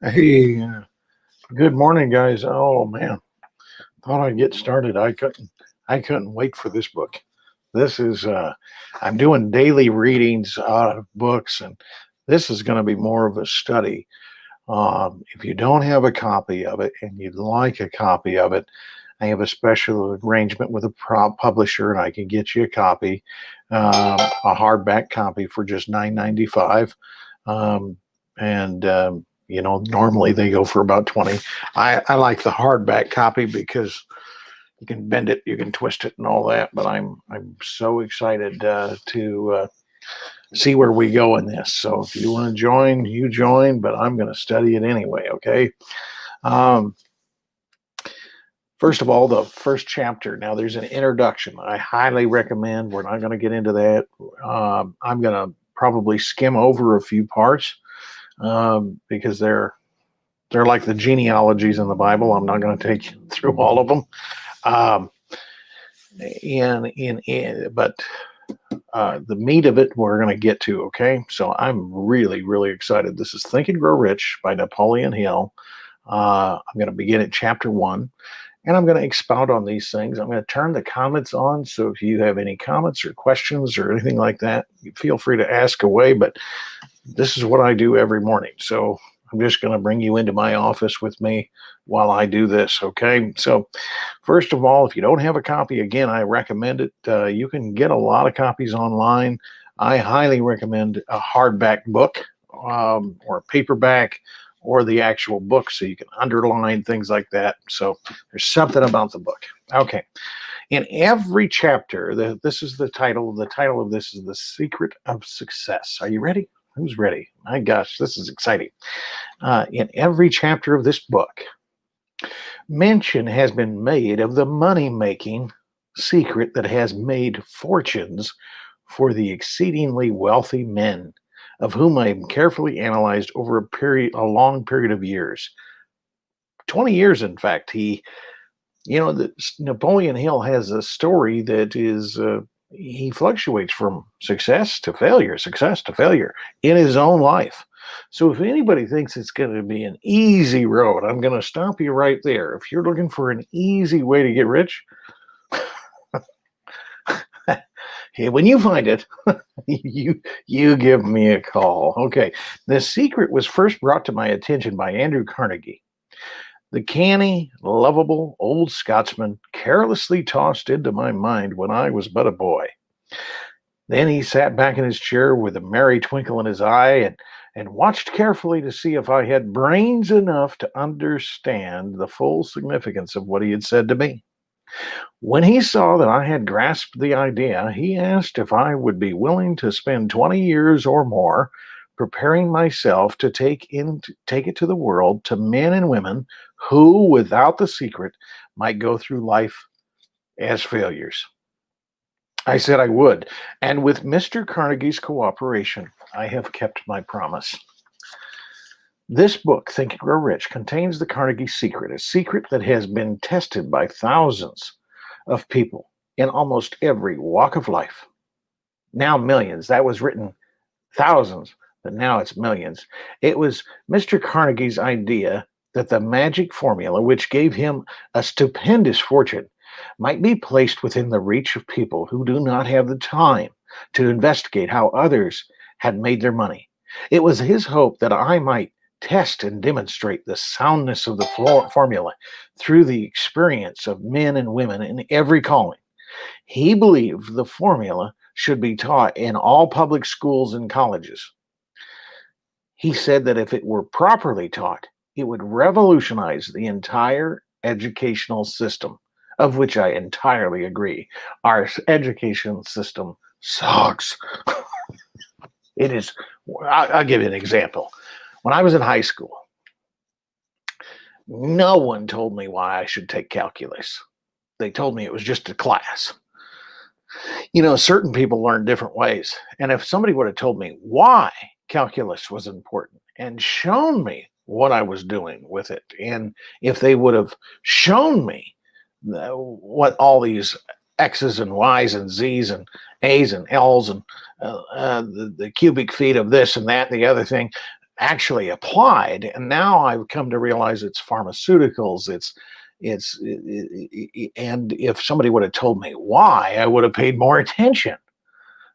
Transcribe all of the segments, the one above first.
Hey, good morning, guys. Oh man, thought I'd get started. I couldn't wait for this book. This is I'm doing daily readings out of books, and this is going to be more of a study. If you don't have a copy of it and you'd like a copy of it, I have a special arrangement with a publisher, and I can get you a copy, a hardback copy for just $9.95. And normally they go for about 20. I like the hardback copy because you can bend it, you can twist it, and all that. But I'm so excited to see where we go in this. So if you want to join, you join. But I'm going to study it anyway. Okay. Um, First of all, the first chapter. Now, there's an introduction. I highly recommend. We're not going to get into that. I'm going to probably skim over a few parts because they're like the genealogies in the Bible. I'm not going to take you through all of them. Um, but the meat of it we're going to get to. Okay, so I'm really excited. This is Think and Grow Rich by Napoleon Hill. I'm going to begin at chapter 1. And I'm going to expound on these things. I'm going to turn the comments on. So if you have any comments or questions or anything like that, feel free to ask away. But this is what I do every morning. So I'm just going to bring you into my office with me while I do this. Okay. So first of all, if you don't have a copy, again, I recommend it. You can get a lot of copies online. I highly recommend a hardback book or a paperback or the actual book so you can underline things like that. So there's something about the book. Okay. In every chapter, this is the title. The title of this is The Secret of Success. Are you ready? Who's ready? My gosh, this is exciting. In every chapter of this book, mention has been made of the money-making secret that has made fortunes for the exceedingly wealthy men, of whom I have carefully analyzed over a long period of years. 20 years, in fact. Napoleon Hill has a story that is, he fluctuates from success to failure in his own life. So if anybody thinks it's going to be an easy road, I'm going to stop you right there. If you're looking for an easy way to get rich, hey, when you find it, you give me a call. Okay. The secret was first brought to my attention by Andrew Carnegie. The canny, lovable old Scotsman carelessly tossed into my mind when I was but a boy. Then he sat back in his chair with a merry twinkle in his eye and watched carefully to see if I had brains enough to understand the full significance of what he had said to me. When he saw that I had grasped the idea, he asked if I would be willing to spend 20 years or more preparing myself to take it to the world, to men and women who, without the secret, might go through life as failures. I said I would, and with Mr. Carnegie's cooperation, I have kept my promise. This book, Think and Grow Rich, contains the Carnegie secret, a secret that has been tested by thousands of people in almost every walk of life. Now millions. That was written thousands, but now it's millions. It was Mr. Carnegie's idea that the magic formula, which gave him a stupendous fortune, might be placed within the reach of people who do not have the time to investigate how others had made their money. It was his hope that I might test and demonstrate the soundness of the formula through the experience of men and women in every calling. He believed the formula should be taught in all public schools and colleges. He said that if it were properly taught, it would revolutionize the entire educational system, of which I entirely agree. Our education system sucks. It is. I'll give you an example. When I was in high school, no one told me why I should take calculus. They told me it was just a class. Certain people learn different ways. And if somebody would have told me why calculus was important and shown me what I was doing with it, and if they would have shown me what all these X's and Y's and Z's and A's and L's and the cubic feet of this and that and the other thing, actually applied. And now I've come to realize it's pharmaceuticals. And if somebody would have told me why, I would have paid more attention.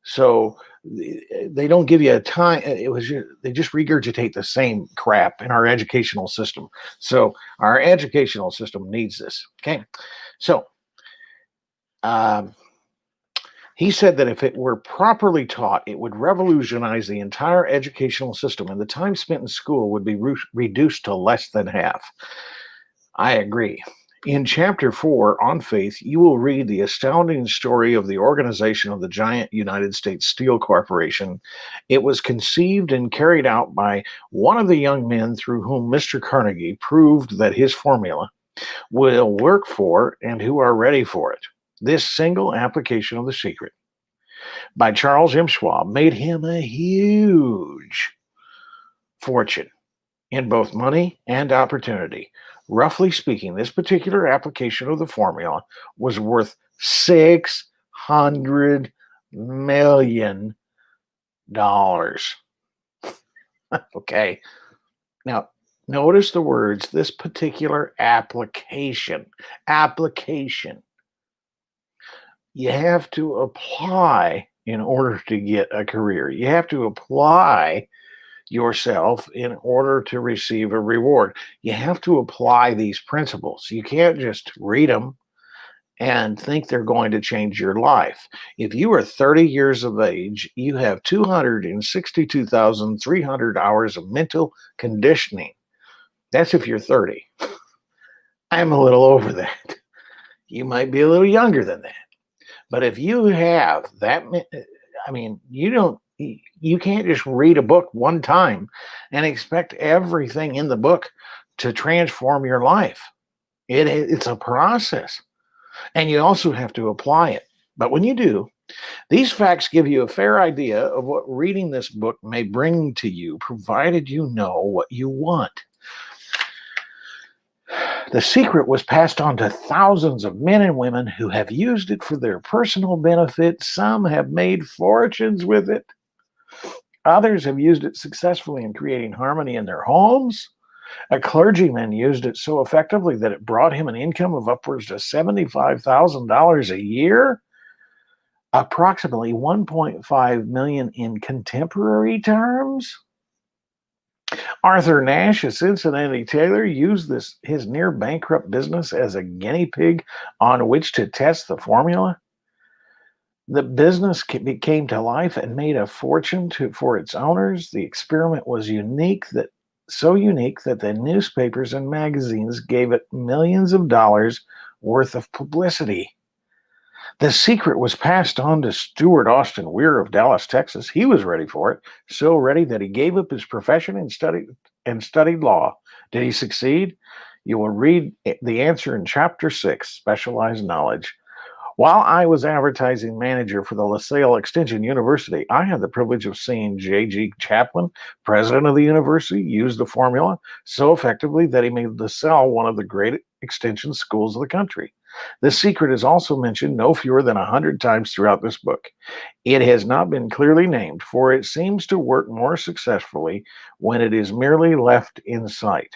So they don't give you a time. They just regurgitate the same crap in our educational system. So our educational system needs this. Okay, so um, he said that if it were properly taught, it would revolutionize the entire educational system, and the time spent in school would be reduced to less than half. I agree. In Chapter 4 on faith, you will read the astounding story of the organization of the giant United States Steel Corporation. It was conceived and carried out by one of the young men through whom Mr. Carnegie proved that his formula will work for and who are ready for it. This single application of the secret by Charles M. Schwab made him a huge fortune in both money and opportunity. Roughly speaking, this particular application of the formula was worth $600 million. Okay. Now, notice the words, this particular application. Application. You have to apply in order to get a career. You have to apply yourself in order to receive a reward. You have to apply these principles. You can't just read them and think they're going to change your life. If you are 30 years of age, you have 262,300 hours of mental conditioning. That's if you're 30. I'm a little over that. You might be a little younger than that. But if you have that, I mean, you can't just read a book one time and expect everything in the book to transform your life. It's a process, and you also have to apply it. But when you do, these facts give you a fair idea of what reading this book may bring to you, provided you know what you want. The secret was passed on to thousands of men and women who have used it for their personal benefit. Some have made fortunes with it. Others have used it successfully in creating harmony in their homes. A clergyman used it so effectively that it brought him an income of upwards to $75,000 a year, approximately $1.5 million in contemporary terms. Arthur Nash, a Cincinnati tailor, used his near bankrupt business as a guinea pig on which to test the formula. The business came to life and made a fortune for its owners. The experiment was so unique that the newspapers and magazines gave it millions of dollars worth of publicity. The secret was passed on to Stuart Austin Weir of Dallas, Texas. He was ready for it, so ready that he gave up his profession and studied law. Did he succeed? You will read the answer in Chapter 6, Specialized Knowledge. While I was advertising manager for the LaSalle Extension University, I had the privilege of seeing J.G. Chaplin, president of the university, use the formula so effectively that he made LaSalle one of the great extension schools of the country. The secret is also mentioned no fewer than 100 times throughout this book. It has not been clearly named, for it seems to work more successfully when it is merely left in sight,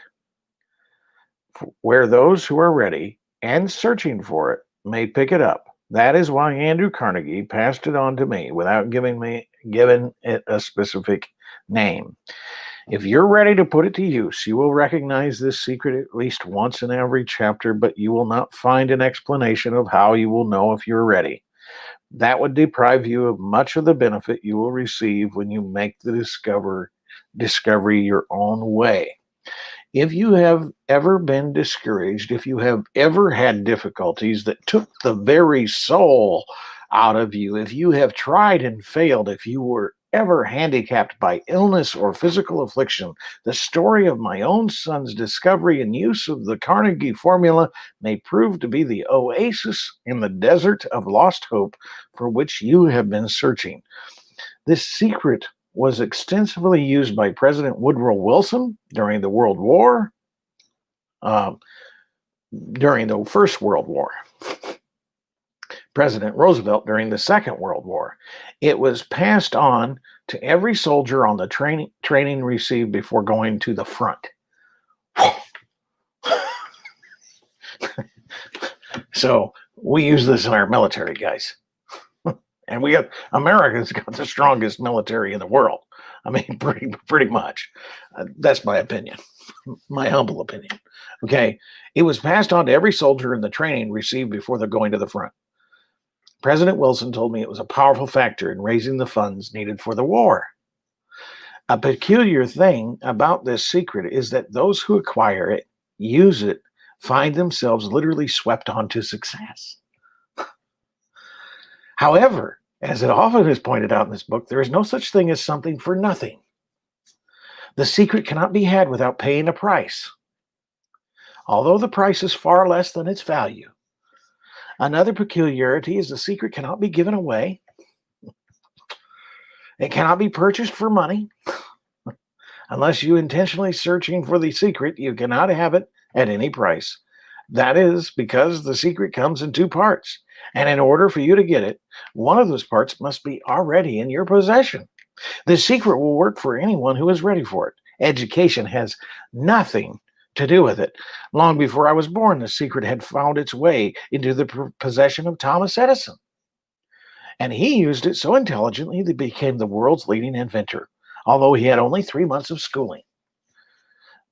where those who are ready and searching for it may pick it up. That is why Andrew Carnegie passed it on to me without giving it a specific name. If you're ready to put it to use, you will recognize this secret at least once in every chapter, but you will not find an explanation of how you will know if you're ready. That would deprive you of much of the benefit you will receive when you make the discovery your own way. If you have ever been discouraged, if you have ever had difficulties that took the very soul out of you, if you have tried and failed, if you were ever handicapped by illness or physical affliction, the story of my own son's discovery and use of the Carnegie formula may prove to be the oasis in the desert of lost hope for which you have been searching. This secret was extensively used by President Woodrow Wilson during the World War, during the First World War. President Roosevelt during the Second World War. It was passed on to every soldier on the training received before going to the front. So we use this in our military, guys. And America's got the strongest military in the world. I mean, pretty much. That's my opinion, my humble opinion. Okay. It was passed on to every soldier in the training received before they're going to the front. President Wilson told me it was a powerful factor in raising the funds needed for the war. A peculiar thing about this secret is that those who acquire it, use it, find themselves literally swept onto success. However, as it often is pointed out in this book, there is no such thing as something for nothing. The secret cannot be had without paying a price, although the price is far less than its value. Another peculiarity is the secret cannot be given away. It cannot be purchased for money. Unless you intentionally searching for the secret, you cannot have it at any price. That is because the secret comes in two parts. And in order for you to get it, one of those parts must be already in your possession. The secret will work for anyone who is ready for it. Education has nothing to do with it. Long before I was born, the secret had found its way into the possession of Thomas Edison. And he used it so intelligently that he became the world's leading inventor, although he had only 3 months of schooling.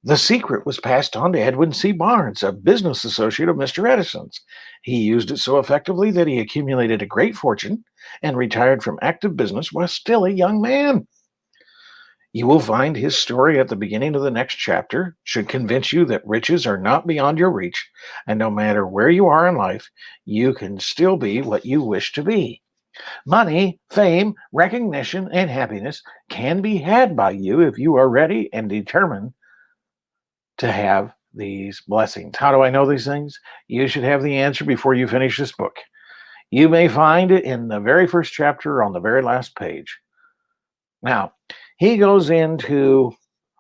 The secret was passed on to Edwin C. Barnes, a business associate of Mr. Edison's. He used it so effectively that he accumulated a great fortune and retired from active business while still a young man. You will find his story at the beginning of the next chapter should convince you that riches are not beyond your reach, and no matter where you are in life, you can still be what you wish to be. Money, fame, recognition, and happiness can be had by you if you are ready and determined to have these blessings. How do I know these things? You should have the answer before you finish this book. You may find it in the very first chapter on the very last page. Now, he goes into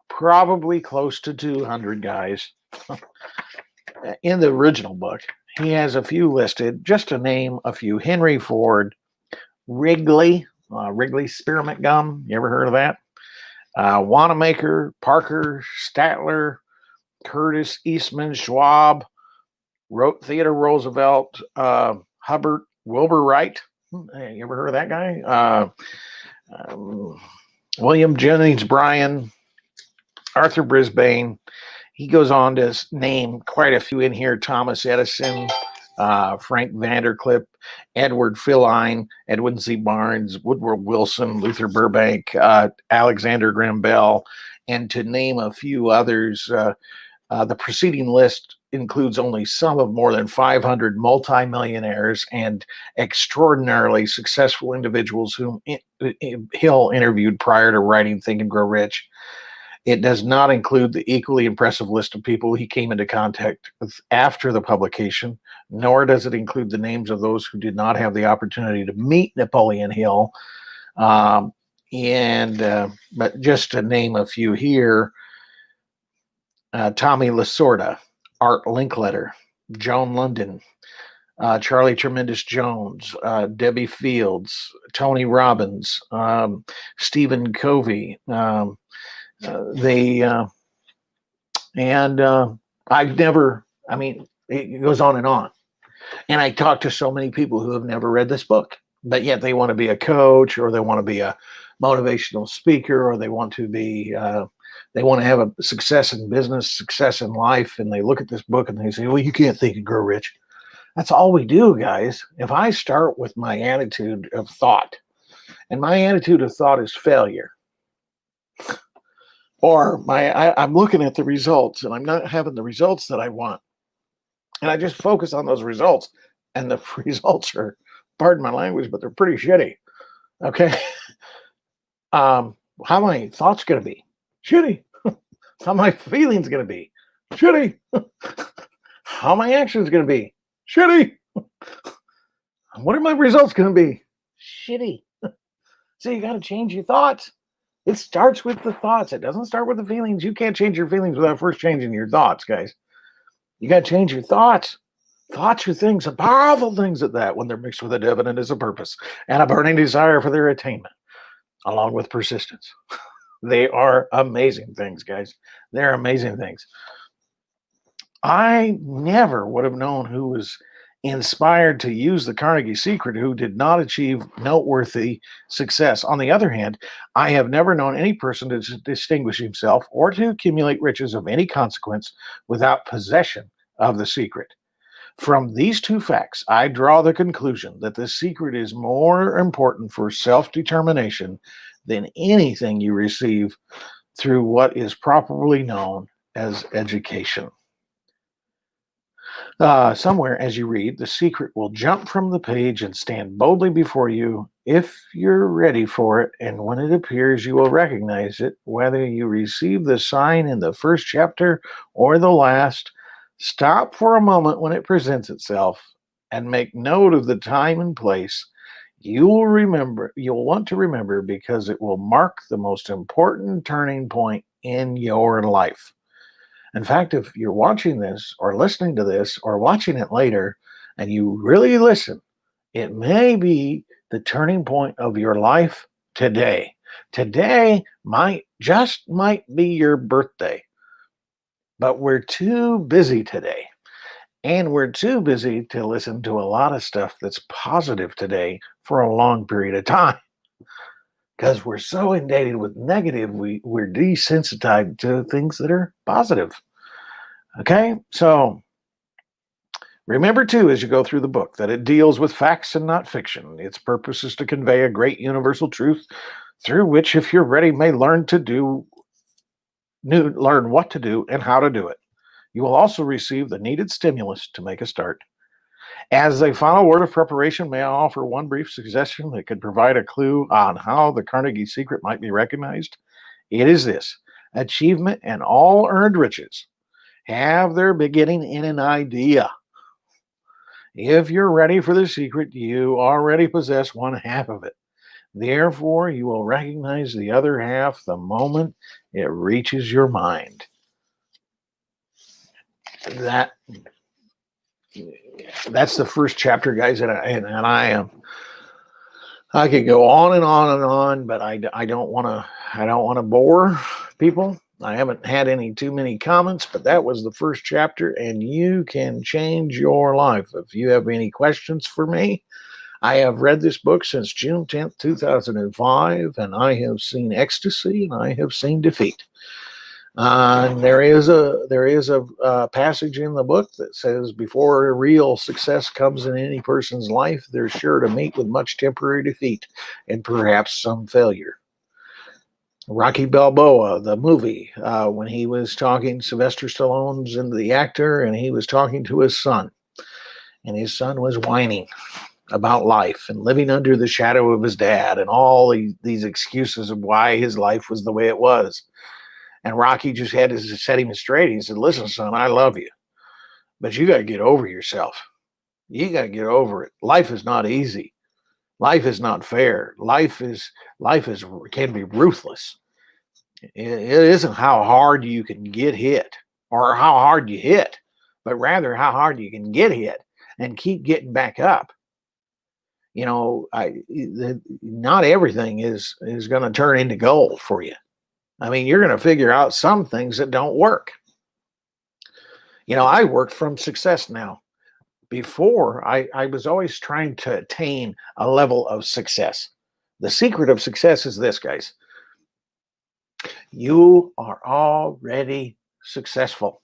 probably close to 200 guys in the original book. He has a few listed, just to name a few. Henry Ford, Wrigley spearmint gum. You ever heard of that? Wanamaker, Parker, Statler, Curtis, Eastman, Schwab, Theodore Roosevelt, Hubbard, Wilbur Wright. Hey, you ever heard of that guy? William Jennings Bryan, Arthur Brisbane. He goes on to name quite a few in here. Thomas Edison, Frank Vanderclip, Edward Philine, Edwin C. Barnes, Woodrow Wilson, Luther Burbank, Alexander Graham Bell, and to name a few others. The preceding list includes only some of more than 500 multimillionaires and extraordinarily successful individuals whom Hill interviewed prior to writing Think and Grow Rich. It does not include the equally impressive list of people he came into contact with after the publication, nor does it include the names of those who did not have the opportunity to meet Napoleon Hill. But just to name a few here, Tommy Lasorda, Art Linkletter, Joan London, Charlie Tremendous Jones, Debbie Fields, Tony Robbins, Stephen Covey. It goes on and on. And I talk to so many people who have never read this book, but yet they want to be a coach, or they want to be a motivational speaker, or they want to have a success in business, success in life. And they look at this book and they say, well, you can't think and grow rich. That's all we do, guys. If I start with my attitude of thought, and my attitude of thought is failure, or I'm looking at the results and I'm not having the results that I want, and I just focus on those results, and the results are, pardon my language, but they're pretty shitty. Okay. How my thoughts going to be? Shitty. How my feelings going to be? Shitty. How my actions going to be? Shitty. What are my results going to be? Shitty. So you got to change your thoughts. It starts with the thoughts. It doesn't start with the feelings. You can't change your feelings without first changing your thoughts, guys. You got to change your thoughts. Thoughts are things, are powerful things at that, when they're mixed with a dividend as a purpose and a burning desire for their attainment. along with persistence. They are amazing things, guys. They're amazing things. I never would have known who was inspired to use the Carnegie Secret who did not achieve noteworthy success. On the other hand, I have never known any person to distinguish himself or to accumulate riches of any consequence without possession of the secret. From these two facts, I draw the conclusion that the secret is more important for self determination than anything you receive through what is properly known as education. Somewhere as you read, the secret will jump from the page and stand boldly before you if you're ready for it. And when it appears, you will recognize it, whether you receive the sign in the first chapter or the last. Stop for a moment when it presents itself and make note of the time and place. You'll want to remember because it will mark the most important turning point in your life. In fact, if you're watching this or listening to this or watching it later and you really listen, it may be the turning point of your life today. Today might be your birthday, but we're too busy today. And we're too busy to listen to a lot of stuff that's positive today for a long period of time. Because we're so inundated with negative, we're desensitized to things that are positive. Okay, so remember too, as you go through the book, that it deals with facts and not fiction. Its purpose is to convey a great universal truth through which, if you're ready, may learn what to do and how to do it. You will also receive the needed stimulus to make a start. As a final word of preparation, may I offer one brief suggestion that could provide a clue on how the Carnegie Secret might be recognized? It is this: achievement and all earned riches have their beginning in an idea. If you're ready for the secret, you already possess one half of it. Therefore, you will recognize the other half the moment it reaches your mind. That's the first chapter, guys, and I could go on and on and on, but I don't want to bore people. I haven't had too many comments, but that was the first chapter, and you can change your life. If you have any questions for me, I have read this book since June 10th, 2005, and I have seen ecstasy and I have seen defeat. And there is a passage in the book that says, before real success comes in any person's life, they're sure to meet with much temporary defeat and perhaps some failure. Rocky Balboa, the movie, when he was talking, Sylvester Stallone's the actor, and he was talking to his son, and his son was whining about life and living under the shadow of his dad and all these excuses of why his life was the way it was. And Rocky just had to set him straight. He said, listen, son, I love you, but you got to get over yourself. You got to get over it. Life is not easy. Life is not fair. Life can be ruthless. It isn't how hard you can get hit or how hard you hit, but rather how hard you can get hit and keep getting back up. You know, not everything is going to turn into gold for you. I mean, you're going to figure out some things that don't work. You know, I work from success now. Before, I was always trying to attain a level of success. The secret of success is this, guys. You are already successful.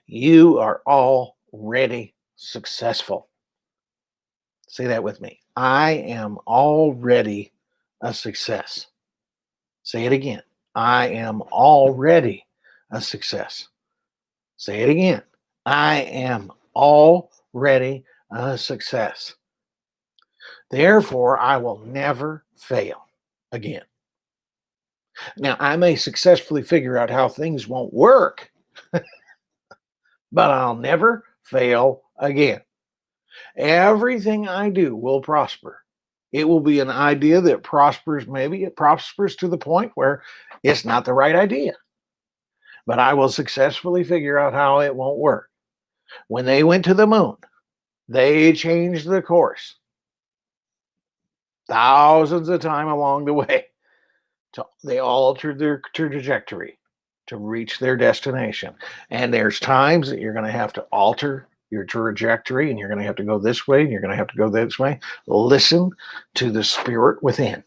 You are already successful. Say that with me. I am already a success. Say it again. I am already a success. Say it again. I am already a success. Therefore, I will never fail again. Now, I may successfully figure out how things won't work, but I'll never fail again. Everything I do will prosper. It will be an idea that prospers. Maybe it prospers to the point where it's not the right idea, but I will successfully figure out how it won't work. When they went to the moon, they changed the course. thousands of time along the way. They altered their trajectory to reach their destination. And there's times that you're going to have to alter your trajectory and you're going to have to go this way and you're going to have to go this way. Listen to the spirit within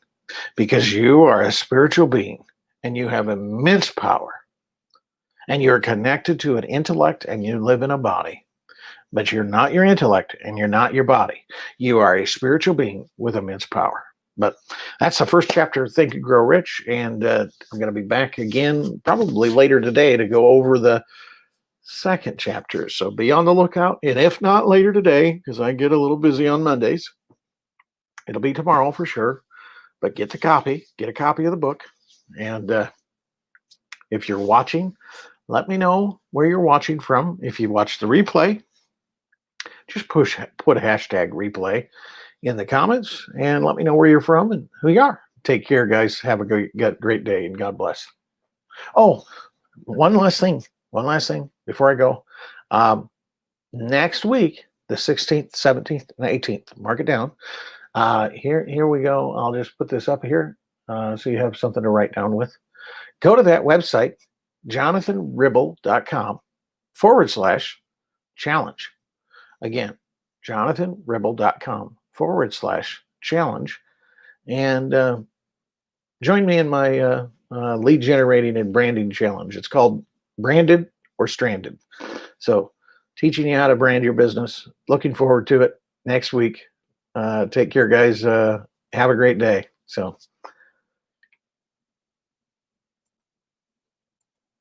because you are a spiritual being and you have immense power and you're connected to an intellect and you live in a body. But you're not your intellect and you're not your body. You are a spiritual being with immense power. But that's the first chapter of Think and Grow Rich. And I'm going to be back again probably later today to go over the second chapter. So be on the lookout. And if not later today, because I get a little busy on Mondays, it'll be tomorrow for sure. But get a copy of the book. And if you're watching, let me know where you're watching from. If you watch the replay, just put a hashtag replay in the comments and let me know where you're from and who you are. Take care, guys. Have a great day and God bless. Oh, one last thing before I go. Next week, the 16th, 17th, and 18th, mark it down. Here we go. I'll just put this up here so you have something to write down with. Go to that website, jonathanribble.com/challenge. Again, jonathanribble.com/challenge. And join me in my lead generating and branding challenge. It's called Branded or Stranded. So teaching you how to brand your business. Looking forward to it next week. Take care, guys. Have a great day. So